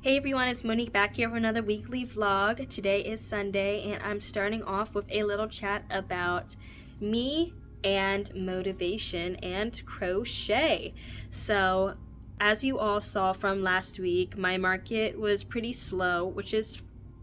Hey everyone, it's Monique back here for another weekly vlog. Today is Sunday and I'm starting off with a little chat about me and motivation and crochet. So as you all saw from last week, my market was pretty slow, which is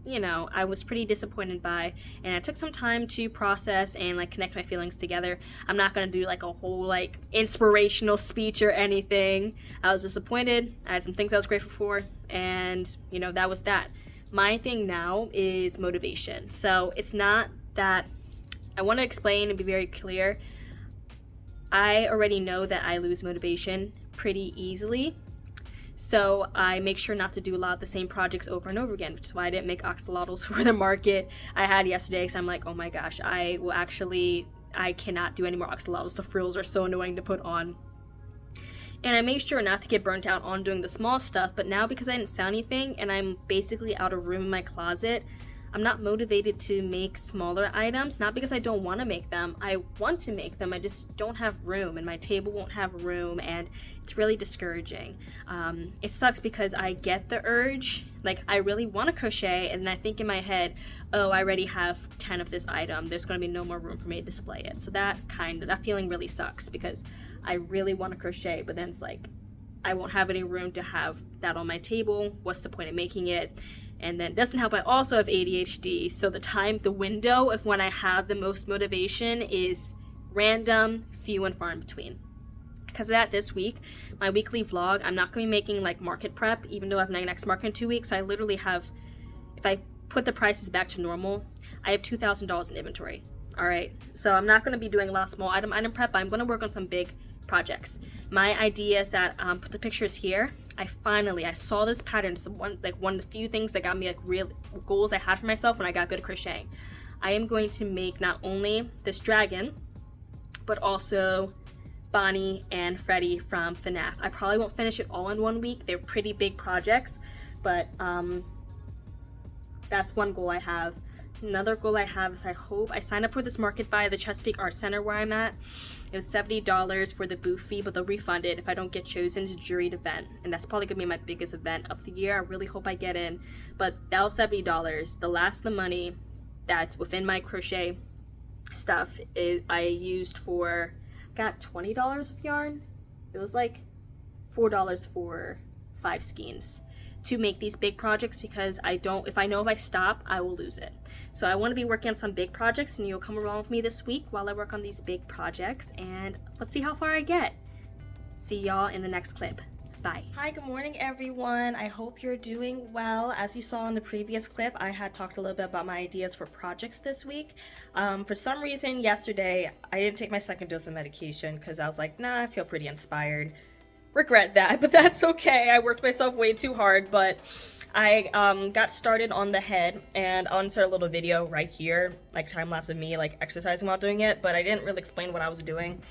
I was pretty disappointed by, and I took some time to process and connect my feelings together. I'm not gonna do a whole inspirational speech or anything. I was disappointed. I had some things I was grateful for, and that was that. My thing now is motivation. So it's not that I want to explain and be very clear. I already know that I lose motivation pretty easily. So I make sure not to do a lot of the same projects over and over again, which is why I didn't make axolotls for the market I had yesterday, because I'm like, oh my gosh, I cannot do any more axolotls. The frills are so annoying to put on. And I made sure not to get burnt out on doing the small stuff, but now because I didn't sell anything and I'm basically out of room in my closet, I'm not motivated to make smaller items, not because I don't want to make them. I want to make them, I just don't have room, and my table won't have room, and it's really discouraging. It sucks because I get the urge, I really want to crochet, and then I think in my head, oh, I already have 10 of this item, there's going to be no more room for me to display it. So that feeling really sucks, because I really want to crochet, but then it's I won't have any room to have that on my table. What's the point of making it? And then it doesn't help, I also have ADHD, so the window of when I have the most motivation is random, few and far in between. Because of that, this week, my weekly vlog, I'm not going to be making market prep, even though I have my next market in 2 weeks. I literally have, if I put the prices back to normal, I have $2,000 in inventory. Alright, so I'm not going to be doing a lot of small item prep, but I'm going to work on some big projects. My idea is that, put the pictures here, I saw this pattern. It's one of the few things that got me real goals I had for myself when I got good at crocheting. I am going to make not only this dragon, but also Bonnie and Freddie from FNAF. I probably won't finish it all in 1 week. They're pretty big projects, but that's one goal I have. Another goal I have is I signed up for this market by the Chesapeake Art Center where I'm at. It was $70 for the booth fee, but they'll refund it if I don't get chosen to juried event. And that's probably going to be my biggest event of the year. I really hope I get in. But that was $70. The last of the money that's within my crochet stuff I used for, got $20 of yarn. It was $4 for 5 skeins to make these big projects, because if I stop, I will lose it. So I want to be working on some big projects, and you'll come along with me this week while I work on these big projects, and let's see how far I get. See y'all in the next clip. Bye. Hi, good morning everyone. I hope you're doing well. As you saw in the previous clip, I had talked a little bit about my ideas for projects this week. For some reason yesterday, I didn't take my second dose of medication because I was like, nah, I feel pretty inspired. Regret that, but that's okay. I worked myself way too hard, but I got started on the head, and I'll insert a little video right here, time lapse of me exercising while doing it, but I didn't really explain what I was doing.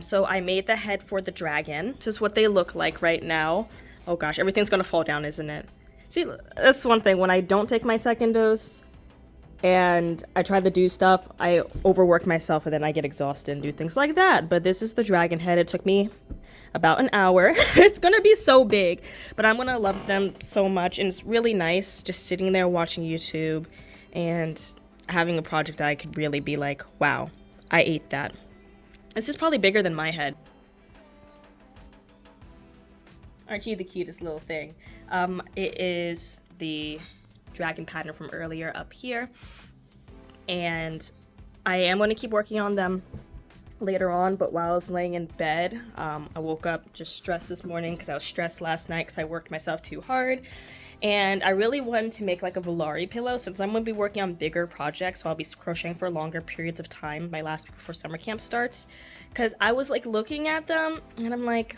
So I made the head for the dragon. This is what they look like right now. Oh gosh, everything's gonna fall down, isn't it? See, that's one thing, when I don't take my second dose and I try to do stuff, I overwork myself and then I get exhausted and do things like that. But this is the dragon head. It took me about an hour. It's gonna be so big, but I'm gonna love them so much, and it's really nice just sitting there watching YouTube and having a project I could really be like, wow, I ate that. This is probably bigger than my head. Aren't you the cutest little thing? It is the dragon pattern from earlier up here, and I am going to keep working on them later on, but while I was laying in bed, I woke up just stressed this morning because I was stressed last night because I worked myself too hard, and I really wanted to make a Valari pillow since I'm going to be working on bigger projects, so I'll be crocheting for longer periods of time my last week before summer camp starts, because I was looking at them and I'm like,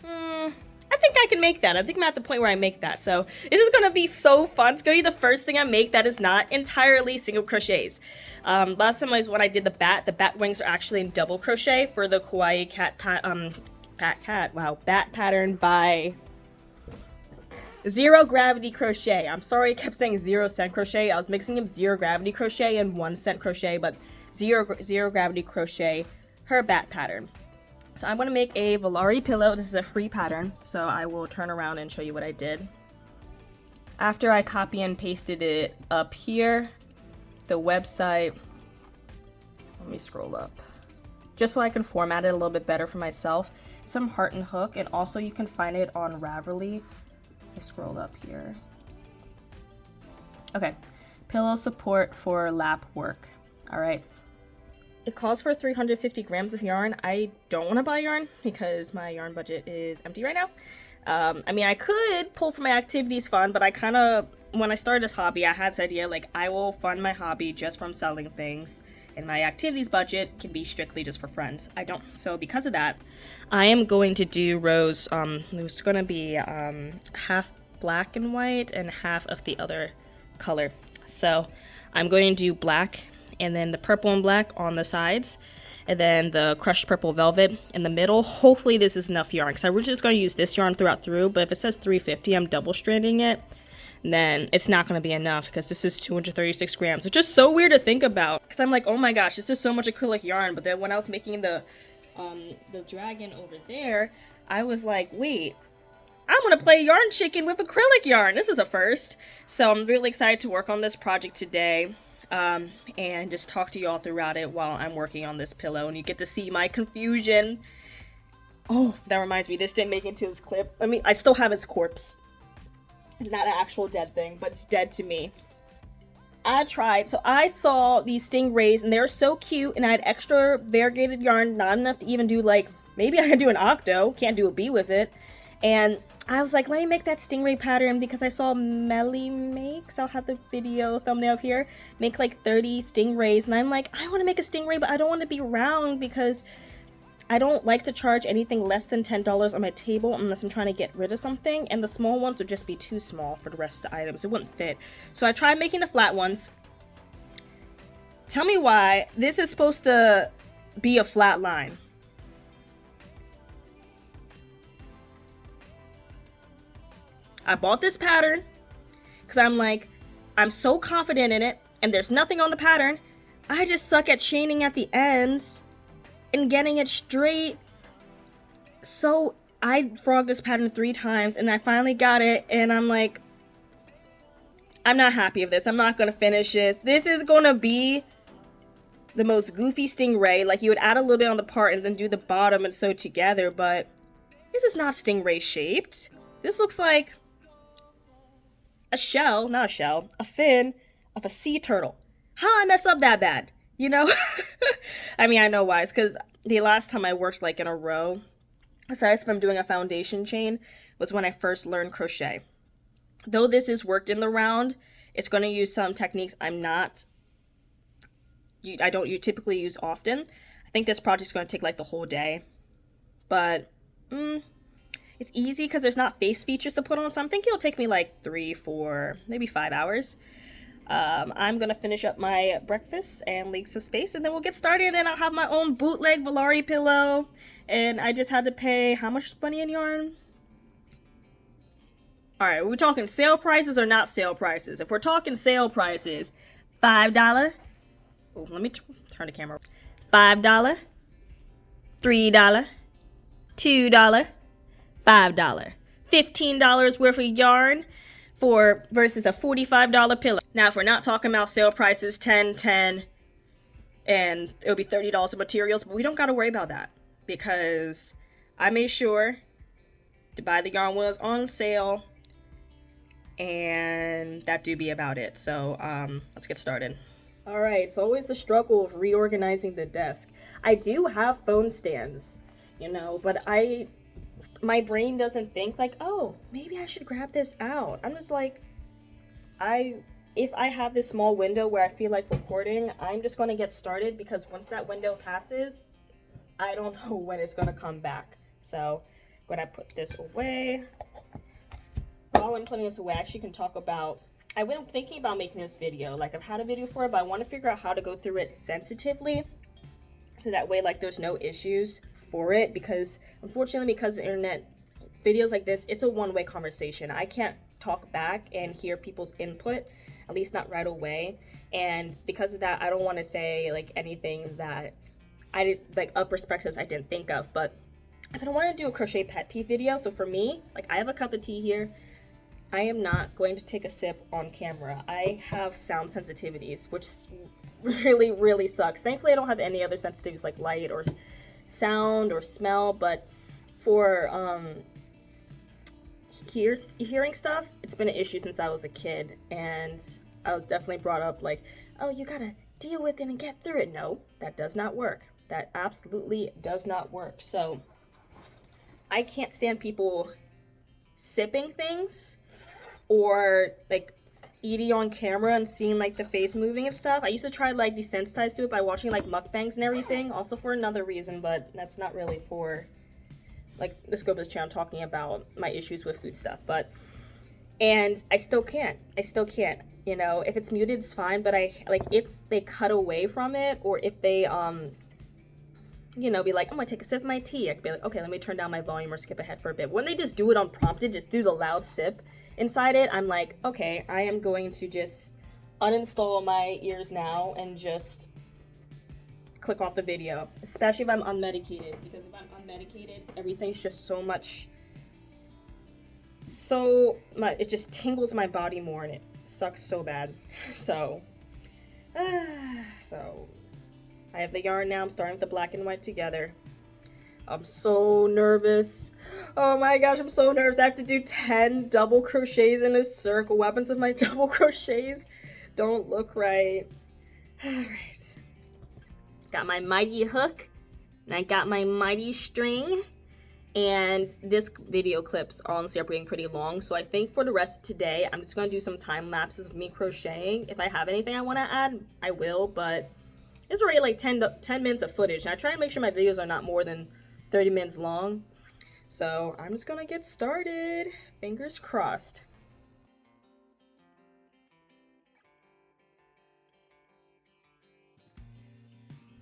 I think I can make that. I think I'm at the point where I make that. So this is going to be so fun. It's going to be the first thing I make that is not entirely single crochets. Last time was when I did the bat wings are actually in double crochet for the kawaii bat pattern by Zero Gravity Crochet. I'm sorry I kept saying 0 cent crochet. I was mixing up Zero Gravity Crochet and 1 cent crochet, but zero Gravity Crochet, her bat pattern. So I'm gonna make a Valari pillow. This is a free pattern, so I will turn around and show you what I did. After I copy and pasted it up here, the website, let me scroll up, just so I can format it a little bit better for myself. Some heart and hook, and also you can find it on Ravelry. I scrolled up here. Okay, pillow support for lap work. All right. It calls for 350 grams of yarn. I don't want to buy yarn because my yarn budget is empty right now. I mean, I could pull from my activities fund, but I kind of, when I started this hobby, I had this idea, like, I will fund my hobby just from selling things, and my activities budget can be strictly just for friends. I don't. So because of that, I am going to do rows. It's going to be half black and white and half of the other color. So I'm going to do black and then the purple and black on the sides, and then the crushed purple velvet in the middle. Hopefully this is enough yarn, because I was just going to use this yarn through, but if it says 350, I'm double stranding it, then it's not going to be enough, because this is 236 grams, which is so weird to think about, because I'm like, oh my gosh, this is so much acrylic yarn. But then when I was making the dragon over there, I was like, wait, I'm gonna play yarn chicken with acrylic yarn. This is a first. So I'm really excited to work on this project today, and just talk to you all throughout it while I'm working on this pillow, and you get to see my confusion. Oh, that reminds me, this didn't make it into this clip. I still have its corpse. It's not an actual dead thing, but it's dead to me. I tried. So I saw these stingrays, and they're so cute, and I had extra variegated yarn, not enough to even do, like, maybe I could do an octo. Can't do a bee with it. And I was like, let me make that stingray pattern, because I saw Melly makes, I'll have the video thumbnail up here, make like 30 stingrays. And I'm like, I want to make a stingray, but I don't want to be round, because I don't like to charge anything less than $10 on my table unless I'm trying to get rid of something. And the small ones would just be too small for the rest of the items. It wouldn't fit. So I tried making the flat ones. Tell me why this is supposed to be a flat line. I bought this pattern because I'm like, I'm so confident in it, and there's nothing on the pattern. I just suck at chaining at the ends and getting it straight. So I frogged this pattern 3 times, and I finally got it, and I'm like, I'm not happy with this. I'm not gonna finish this. This is gonna be the most goofy stingray. Like, you would add a little bit on the part and then do the bottom and sew together, but this is not stingray shaped. This looks like a shell, not a shell, a fin of a sea turtle. How I mess up that bad, you know? I mean, I know why. It's because the last time I worked like in a row, aside from doing a foundation chain, was when I first learned crochet. Though this is worked in the round, it's going to use some techniques I don't typically use often. I think this project's going to take like the whole day, but it's easy because there's not face features to put on, so I'm thinking it'll take me like 3, 4, maybe 5 hours. I'm going to finish up my breakfast and leave some space, and then we'll get started, and I'll have my own bootleg Valari pillow. And I just had to pay how much money in yarn? Alright, are we talking sale prices or not sale prices? If we're talking sale prices, $5. Oh, let me turn the camera. $5, $3, $2, $5. $15 worth of yarn versus a $45 pillow. Now, if we're not talking about sale prices, $10, and it'll be $30 of materials, but we don't got to worry about that because I made sure to buy the yarn when it was on sale, and that do be about it. So let's get started. All right, it's always the struggle of reorganizing the desk. I do have phone stands, but my brain doesn't think like, oh, maybe I should grab this out. I'm just like, if I have this small window where I feel like recording, I'm just going to get started, because once that window passes, I don't know when it's going to come back. So I'm going to put this away. While I'm putting this away, I actually can talk about, I've been thinking about making this video. Like, I've had a video for it, but I want to figure out how to go through it sensitively, so that way, like, there's no issues for it, because unfortunately, because the internet, videos like this, it's a one-way conversation. I can't talk back and hear people's input, at least not right away. And because of that, I don't want to say like anything that I did, like, perspectives I didn't think of. But I've been wanting to do a crochet pet peeve video. So for me, like, I have a cup of tea here. I am not going to take a sip on camera. I have sound sensitivities, which really, really sucks. Thankfully, I don't have any other sensitivities like light or sound or smell, but for hearing stuff, it's been an issue since I was a kid, and I was definitely brought up like, oh, you gotta deal with it and get through it. No, that does not work. That absolutely does not work. So I can't stand people sipping things or like eating on camera and seeing like the face moving and stuff. I used to try like desensitize to it by watching like mukbangs and everything, also for another reason, but that's not really for like the scope of this channel, talking about my issues with food stuff. But and I still can't, you know, if it's muted it's fine, but I like if they cut away from it, or if they you know, be like, I'm gonna take a sip of my tea, I could be like, okay, let me turn down my volume or skip ahead for a bit. When they just do it unprompted, just do the loud sip inside it, I'm like, okay, I am going to just uninstall my ears now and just click off the video, especially if I'm unmedicated, because if I'm unmedicated, everything's just so much, it just tingles my body more and it sucks so bad. So I have the yarn now. I'm starting with the black and white together. I'm so nervous. Oh my gosh, I'm so nervous. I have to do 10 double crochets in a circle. What happens if my double crochets don't look right? Alright. Got my mighty hook, and I got my mighty string. And this video clips honestly are getting pretty long, so I think for the rest of today, I'm just going to do some time lapses of me crocheting. If I have anything I want to add, I will, but it's already like 10 minutes of footage, and I try to make sure my videos are not more than 30 minutes long. So I'm just gonna get started. Fingers crossed.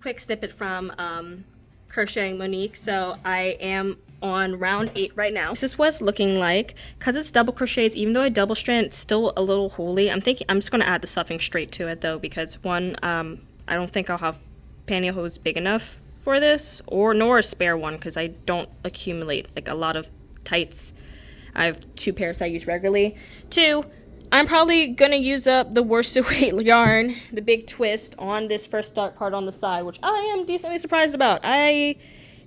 Quick snippet from Crocheting Monique. So I am on round 8 right now. This is what it's looking like. Because it's double crochets, even though I double strand, it's still a little holy. I'm just gonna add the stuffing straight to it though, because one, I don't think I'll have pantyhose big enough for this, nor a spare one, because I don't accumulate like a lot of tights. I have 2 pairs I use regularly. 2, I'm probably gonna use up the worsted weight yarn, the big twist, on this first start part on the side, which I am decently surprised about. I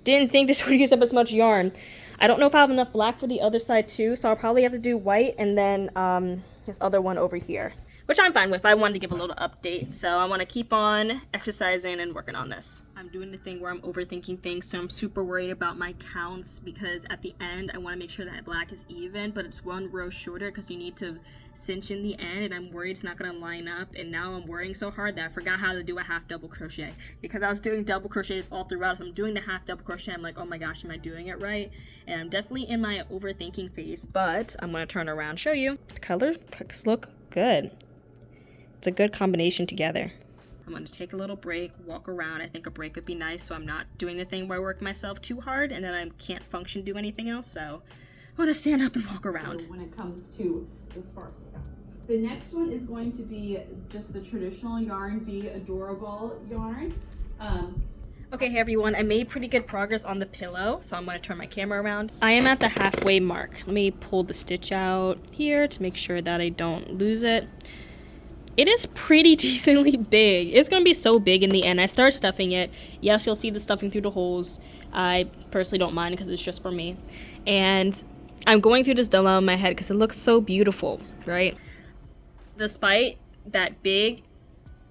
didn't think this would use up as much yarn. I don't know if I have enough black for the other side too, so I'll probably have to do white and then this other one over here, which I'm fine with, but I wanted to give a little update. So I want to keep on exercising and working on this. I'm doing the thing where I'm overthinking things, so I'm super worried about my counts, because at the end I want to make sure that black is even, but it's 1 row shorter because you need to cinch in the end, and I'm worried it's not going to line up. And now I'm worrying so hard that I forgot how to do a half double crochet, because I was doing double crochets all throughout. So I'm doing the half double crochet, I'm like, oh my gosh, am I doing it right? And I'm definitely in my overthinking phase, but I'm going to turn around and show you. The colors look good. It's a good combination together. I'm going to take a little break, walk around. I think a break would be nice, so I'm not doing the thing where I work myself too hard and then I can't function, do anything else. So I'm going to stand up and walk around. So when it comes to the sparkle. The next one is going to be just the traditional yarn, Be Adorable yarn. Okay, hey everyone, I made pretty good progress on the pillow, so I'm going to turn my camera around. I am at the halfway mark. Let me pull the stitch out here to make sure that I don't lose it. It is pretty decently big. It's going to be so big in the end. I start stuffing it. Yes, you'll see the stuffing through the holes. I personally don't mind because it's just for me. And I'm going through this dilemma in my head because it looks so beautiful, right? Despite that big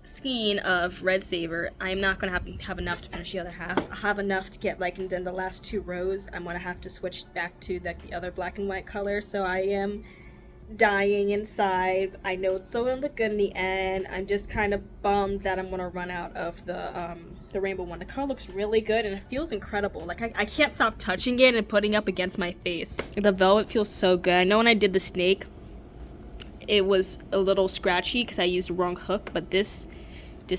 skein of red saber, I'm not going to have enough to finish the other half. I have enough to get like, and then the last 2 rows, I'm going to have to switch back to like the other black and white color. So I am dying inside. I know it's still gonna look good in the end. I'm just kind of bummed that I'm gonna run out of the rainbow one. The color looks really good and it feels incredible. Like I can't stop touching it and putting it up against my face. The velvet feels so good. I know when I did the snake, it was a little scratchy because I used the wrong hook, but this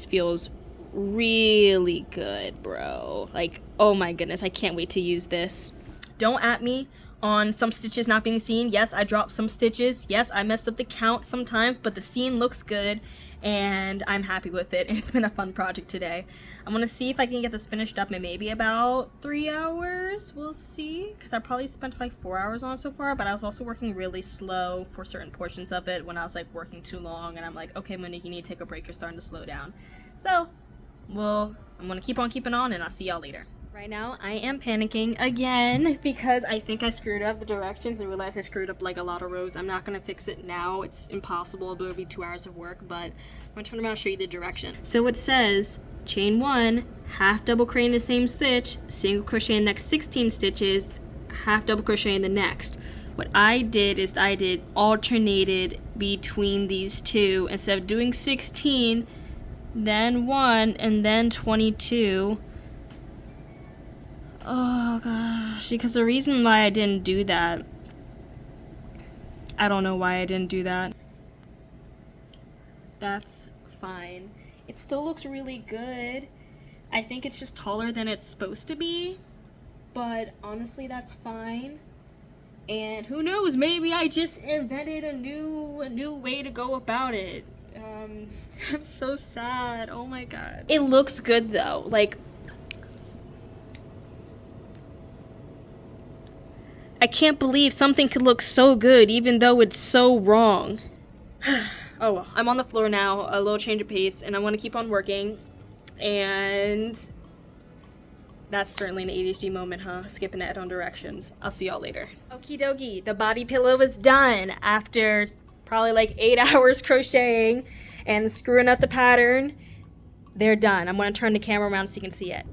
feels really good, bro. Like, oh my goodness, I can't wait to use this. Don't at me on some stitches not being seen. Yes, I dropped some stitches. Yes, I messed up the count sometimes, but the seam looks good and I'm happy with it. And it's been a fun project today. I'm gonna see if I can get this finished up in maybe about 3 hours. We'll see, because I probably spent like 4 hours on it so far, but I was also working really slow for certain portions of it when I was like working too long, and I'm like, okay, Monique, you need to take a break. You're starting to slow down. So, I'm gonna keep on keeping on, and I'll see y'all later. Right now, I am panicking again because I think I screwed up the directions and realized I screwed up like a lot of rows. I'm not going to fix it now. It's impossible. It'll be 2 hours of work, but I'm going to turn around and show you the direction. So it says chain 1, half double crochet in the same stitch, single crochet in the next 16 stitches, half double crochet in the next. What I did is I did alternated between these two. Instead of doing 16, then 1, and then 22. Oh gosh, because the reason why I didn't do that, I don't know why I didn't do that. That's fine. It still looks really good. I think it's just taller than it's supposed to be, but honestly that's fine. And who knows, maybe I just invented a new way to go about it. I'm so sad. Oh my god. It looks good though. Like, I can't believe something could look so good even though it's so wrong. Oh well, I'm on the floor now, a little change of pace, and I want to keep on working. And that's certainly an ADHD moment, huh? Skipping ahead on directions. I'll see y'all later. Okie dokie, the body pillow is done after probably like 8 hours crocheting and screwing up the pattern. They're done. I'm going to turn the camera around so you can see it.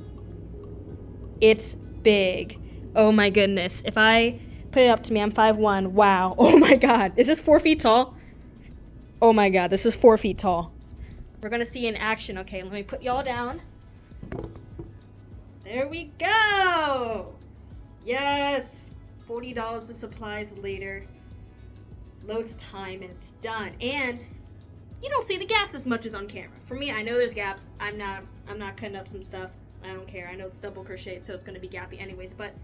It's big. Oh my goodness. If I put it up to me, I'm 5'1". Wow. Oh my god. Is this 4 feet tall? Oh my god, this is 4 feet tall. We're gonna see in action. Okay, let me put y'all down. There we go! Yes! $40 to supplies later. Loads of time and it's done. And you don't see the gaps as much as on camera. For me, I know there's gaps. I'm not cutting up some stuff. I don't care. I know it's double crochet, so it's gonna be gappy anyways, but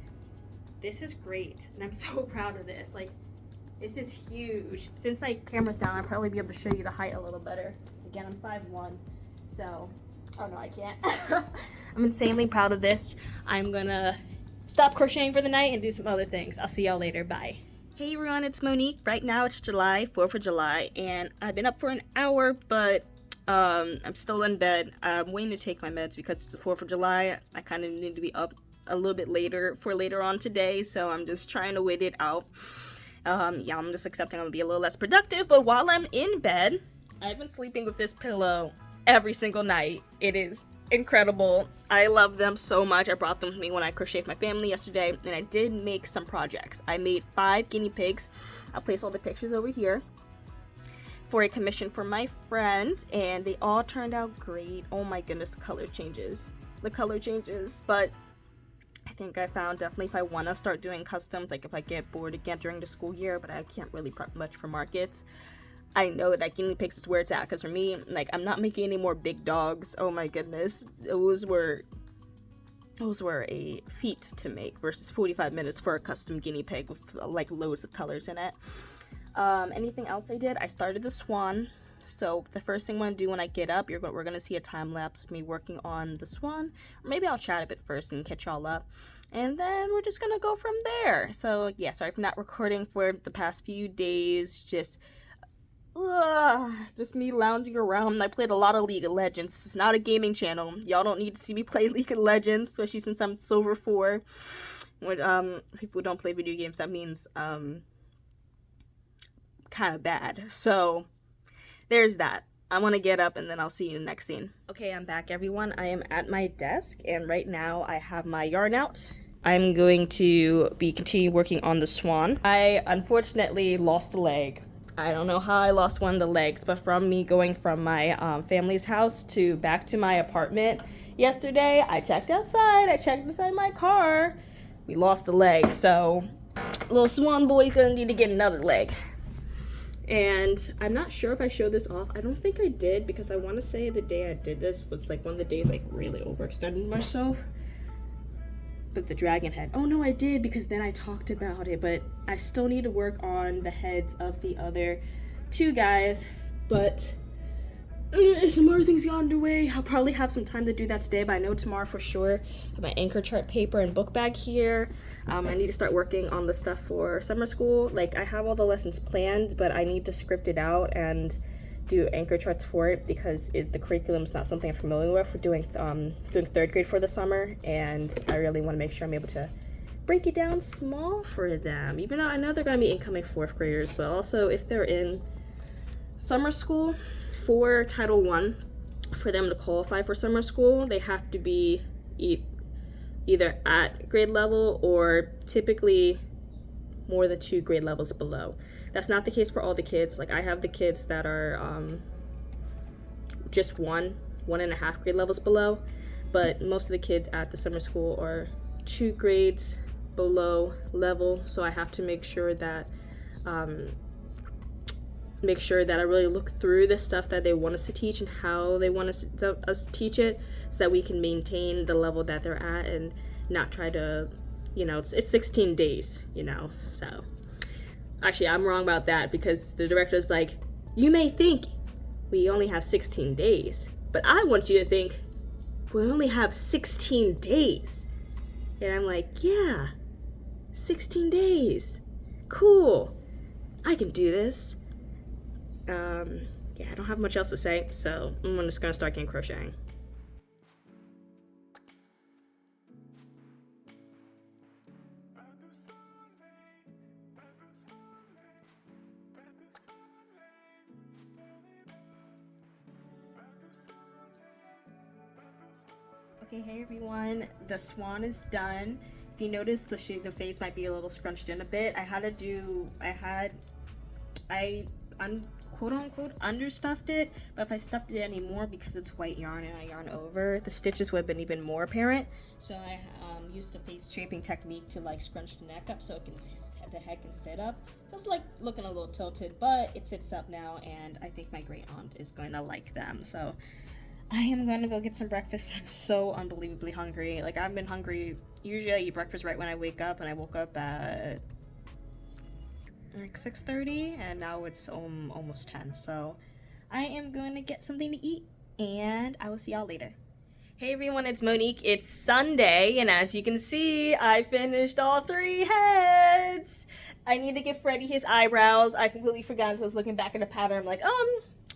this is great, and I'm so proud of this. Like, this is huge. Since like camera's down, I'll probably be able to show you the height a little better. Again, I'm 5'1", so, oh no, I can't. I'm insanely proud of this. I'm gonna stop crocheting for the night and do some other things. I'll see y'all later. Bye. Hey everyone, it's Monique. Right now it's July, 4th of July, and I've been up for an hour, but I'm still in bed. I'm waiting to take my meds because it's the 4th of July. I kind of need to be up a little bit later for later on today, so I'm just trying to wait it out. Yeah, I'm just accepting I'm gonna be a little less productive, but while I'm in bed, I've been sleeping with this pillow every single night. It is incredible. I love them so much. I brought them with me when I crocheted my family yesterday, and I did make some projects. I made 5 guinea pigs. I'll place all the pictures over here for a commission for my friend, and they all turned out great. Oh my goodness, the color changes. But I think I found definitely if I want to start doing customs, like if I get bored again during the school year, but I can't really prep much for markets, I know that guinea pigs is where it's at. Because for me, like, I'm not making any more big dogs. Oh my goodness, those were a feat to make versus 45 minutes for a custom guinea pig with like loads of colors in it. Anything else I did? I started the swan. So the first thing I'm going to do when I get up, we're going to see a time lapse of me working on the swan. Or maybe I'll chat a bit first and catch y'all up. And then we're just going to go from there. So yeah, sorry for not recording for the past few days. Just me lounging around. I played a lot of League of Legends. It's not a gaming channel. Y'all don't need to see me play League of Legends, especially since I'm Silver 4. When people don't play video games, that means kind of bad. So there's that. I want to get up and then I'll see you in the next scene. Okay, I'm back everyone. I am at my desk and right now I have my yarn out. I'm going to be continuing working on the swan. I unfortunately lost a leg. I don't know how I lost one of the legs, but from me going from my family's house to back to my apartment yesterday, I checked outside my car. We lost a leg, so little swan boy's gonna need to get another leg. And I'm not sure if I showed this off. I don't think I did because I want to say the day I did this was like one of the days I really overextended myself. put the dragon head. Oh no, I did, because then I talked about it, but I still need to work on the heads of the other two guys, but some other things got underway. I'll probably have some time to do that today, but I know tomorrow for sure. I have my anchor chart paper and book bag here. I need to start working on the stuff for summer school. Like, I have all the lessons planned, but I need to script it out and do anchor charts for it, because the curriculum is not something I'm familiar with. We're doing third grade for the summer, and I really want to make sure I'm able to break it down small for them, even though I know they're going to be incoming fourth graders, but also if they're in summer school for Title I, for them to qualify for summer school, they have to be either at grade level or typically more than 2 grade levels below. That's not the case for all the kids. Like, I have the kids that are just 1.5 grade levels below, but most of the kids at the summer school are 2 grades below level, so I have to make sure that I really look through the stuff that they want us to teach and how they want us to teach it, so that we can maintain the level that they're at and not try to, it's 16 days, so. Actually, I'm wrong about that, because the director's like, you may think we only have 16 days, but I want you to think we only have 16 days. And I'm like, yeah, 16 days. Cool. I can do this. Yeah, I don't have much else to say, so I'm just gonna start getting crocheting. Okay, hey everyone, the swan is done. If you notice, the face might be a little scrunched in a bit. I quote unquote understuffed it, but if I stuffed it anymore, because it's white yarn and I yarn over, the stitches would have been even more apparent. So I used the face shaping technique to like scrunch the neck up so the head can sit up. So it's like looking a little tilted, but it sits up now, and I think my great aunt is going to like them. So I am gonna go get some breakfast. I'm so unbelievably hungry. Like, I've been hungry. Usually I eat breakfast right when I wake up, and I woke up at like 6:30, and now it's almost 10. So I am going to get something to eat, and I will see y'all later. Hey everyone, it's Monique. It's Sunday, and as you can see, I finished all 3 heads. I need to give Freddie his eyebrows. I completely forgot until I was looking back at the pattern. I'm like,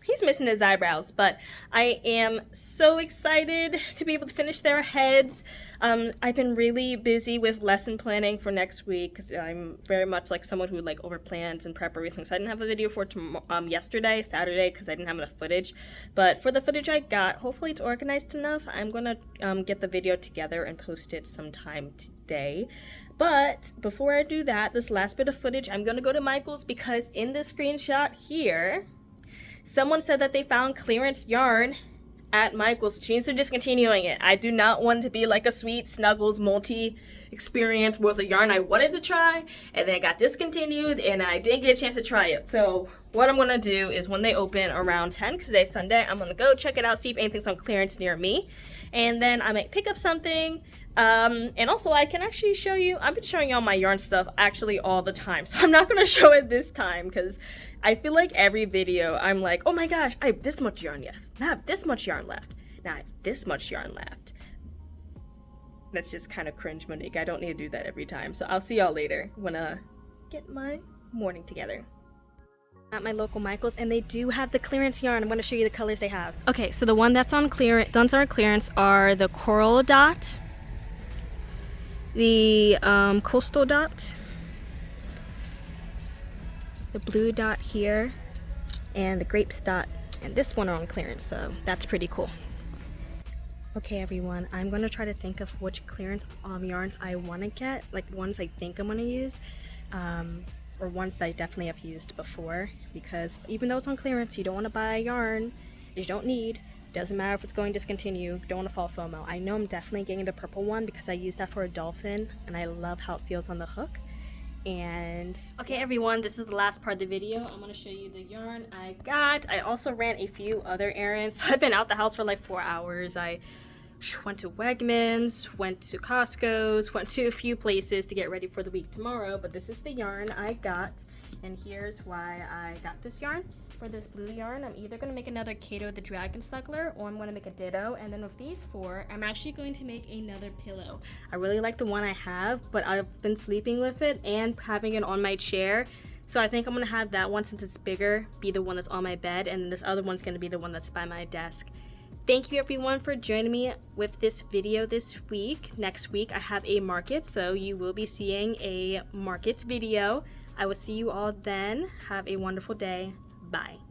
he's missing his eyebrows, but I am so excited to be able to finish their heads. I've been really busy with lesson planning for next week, because I'm very much like someone who like over plans and prep everything. So I didn't have a video for yesterday, Saturday, because I didn't have enough footage. But for the footage I got, hopefully it's organized enough. I'm gonna get the video together and post it sometime today. But before I do that, this last bit of footage, I'm gonna go to Michael's, because in this screenshot here, someone said that they found clearance yarn at Michael's, which means they're discontinuing it. I do not want to be like a Sweet Snuggles multi-experience, was a yarn I wanted to try, and then it got discontinued, and I didn't get a chance to try it. So what I'm going to do is when they open around 10, because today's Sunday, I'm going to go check it out, see if anything's on clearance near me, and then I might pick up something. And also I can actually show you, I've been showing y'all my yarn stuff actually all the time, so I'm not going to show it this time, because I feel like every video I'm like, oh my gosh, I have this much yarn left, now I have this much yarn left, now I have this much yarn left. That's just kind of cringe, Monique. I don't need to do that every time. So I'll see y'all later when I get my morning together. At my local Michael's, and they do have the clearance yarn. I'm going to show you the colors they have. Okay, so the one that's on clearance are the Coral Dot, the Coastal Dot, the Blue Dot here, and the Grapes Dot, and this one are on clearance, so that's pretty cool. Okay everyone, I'm going to try to think of which clearance yarns I want to get, like ones I think I'm going to use, or ones that I definitely have used before, because even though it's on clearance, you don't want to buy a yarn that you don't need. Doesn't matter if it's going discontinue, don't want to fall FOMO. I know I'm definitely getting the purple one because I used that for a dolphin, and I love how it feels on the hook. And okay everyone, this is the last part of the video. I'm going to show you the yarn I got. I also ran a few other errands. So I've been out the house for like 4 hours. I Went to Wegmans, went to Costco's, went to a few places to get ready for the week tomorrow, but this is the yarn I got, and here's why I got this yarn. For this blue yarn, I'm either going to make another Kato the Dragon Snuggler, or I'm going to make a Ditto, and then with these four, I'm actually going to make another pillow. I really like the one I have, but I've been sleeping with it and having it on my chair, so I think I'm going to have that one, since it's bigger, be the one that's on my bed, and this other one's going to be the one that's by my desk. Thank you everyone for joining me with this video this week. Next week I have a market, so you will be seeing a market video. I will see you all then. Have a wonderful day. Bye.